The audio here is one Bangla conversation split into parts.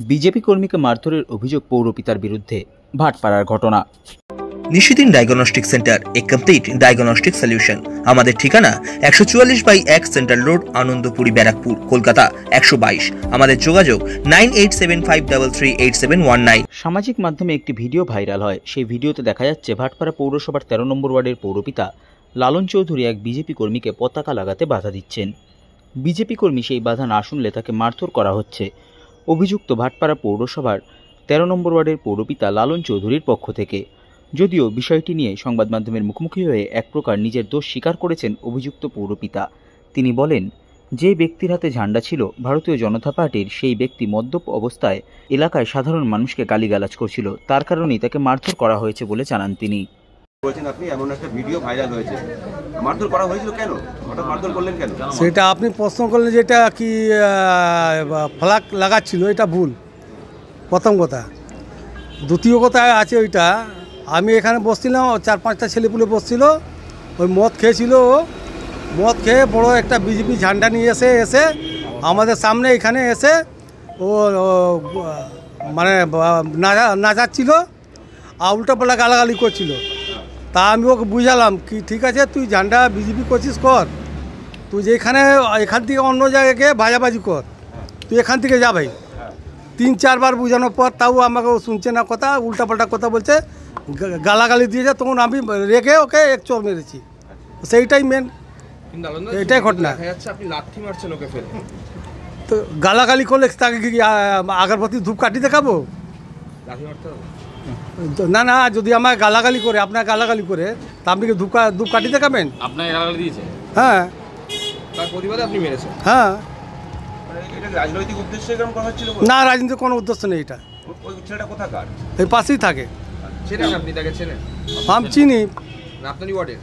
বিজেপি কর্মীকে মারধরের অভিযোগ পৌরপিতার বিরুদ্ধে। ভাটপাড়ার ঘটনা। নিশিদিন ডায়াগনস্টিক সেন্টার, এ কমপ্লিট ডায়াগনস্টিক সলিউশন। আমাদের ঠিকানা 144/1 সেন্ট্রাল রোড, আনন্দপুরি, ব্যারাকপুর, কলকাতা 122। আমাদের যোগাযোগ 9875338719। সামাজিক মাধ্যমে একটি ভিডিও ভাইরাল হয়। সেই ভিডিওতে দেখা যাচ্ছে ভাটপাড়া পৌরসভার 13 নম্বর ওয়ার্ডের পৌরপিতা লালন চৌধুরী এক বিজেপি কর্মীকে পতাকা লাগাতে বাধা দিচ্ছেন। বিজেপি কর্মী সেই বাধা না শুনলে তাকে মারধর করা হচ্ছে। অভিযুক্ত ভাটপাড়া পৌরসভার 13 নম্বর ওয়ার্ডের পৌরপিতা লালন চৌধুরীর পক্ষ থেকে। যদিও বিষয়টি নিয়ে সংবাদ মাধ্যমের মুখোমুখি হয়ে এক প্রকার নিজের দোষ স্বীকার করেছেন অভিযুক্ত পৌরপিতা। তিনি বলেন, যে ব্যক্তির হাতে ঝান্ডা ছিল ভারতীয় জনতা পার্টির, সেই ব্যক্তি মদ্যপ অবস্থায় এলাকায় সাধারণ মানুষকে গালিগালাজ করছিল। তার কারণেই তাকে মারধর করা হয়েছে বলে জানান তিনি। বলছেন আপনি এমন একটা ভিডিও ভাইরাল হয়েছে, মারধর করা হয়েছিল কেন? হঠাৎ মারধর করলেন কেন? সেটা আপনি প্রশ্ন করলেন, যেটা কি ফ্ল্যাগ লাগাচ্ছিল, এটা ভুল, প্রথম কথা। দ্বিতীয় কথা আছে ওইটা, আমি এখানে বসছিলাম, 4-5টা ছেলেপুলে বসছিল, ওই মদ খেয়েছিল। মদ খেয়ে বড় একটা বিজেপি ঝান্ডা নিয়ে এসে আমাদের সামনে এখানে এসে ও মানে নাচাচ্ছিল আর উল্টাপাল্টা গালাগালি করছিল। তা আমি ওকে বুঝালাম কি, ঠিক আছে, তুই ঝান্ডা বিজেপি করছিস কর, তুই যেখানে এখান থেকে অন্য জায়গায় গিয়ে ভাজাবাজি কর, তুই এখান থেকে যা ভাই। 3-4 বার বোঝানোর পর তাও আমাকে শুনছে না কথা, উল্টাপাল্টা কথা বলছে, গালাগালি দিয়েছে। তখন আমি রেখে ওকে এক চোর মেরেছি। সেইটাই মেন, এটাই ঘটনা। তো গালাগালি করলে তাকে কি আগরবাতি ধূপকাঠি দেখাবো? না না, যদি আমার গালাগালি করে, আপনার গালাগালি করে, তা আপনি কি ধূপকাঠি দেখাবেন? আপনাকে গালাগালি দিয়েছে? হ্যাঁ। তার প্রতিবাদে আপনি মেরেছেন? হ্যাঁ। এটা রাজনৈতিক উদ্দেশ্যে এরকম করা হচ্ছিল? না, রাজনীতির কোনো উদ্দেশ্য নেই। এটা ওই ছেলেটা কোথাকার? এই পাশেই থাকে। চেনেন আপনি তাকে? চেনেন? আমি চিনি। আপনারই ওয়ার্ডের?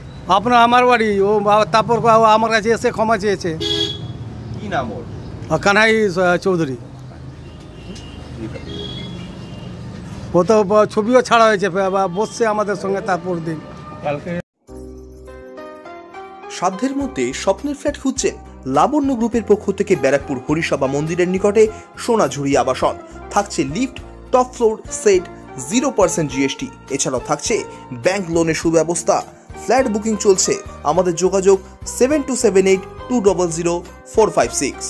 আমার বাড়ি। ও তারপর আমার কাছে এসে ক্ষমা চেয়েছে। কি নাম ওর? কানাই চৌধুরী। ও তো ছবিও ছাড়া হয়েছে, বসছে আমাদের সঙ্গে তারপর দিন। সাধ্যের মধ্যে স্বপ্নের ফ্ল্যাট খুঁজছেন? লাবণ্য গ্রুপের পক্ষ থেকে ব্যারাকপুর হরিসভা মন্দিরের নিকটে সোনাঝুরি আবাসন। থাকছে lift, top floor, set, 0% GST। এছাড়াও থাকছে ব্যাংক লোনের সুব্যবস্থা। ফ্ল্যাট বুকিং চলছে। আমাদের যোগাযোগ 7278200456।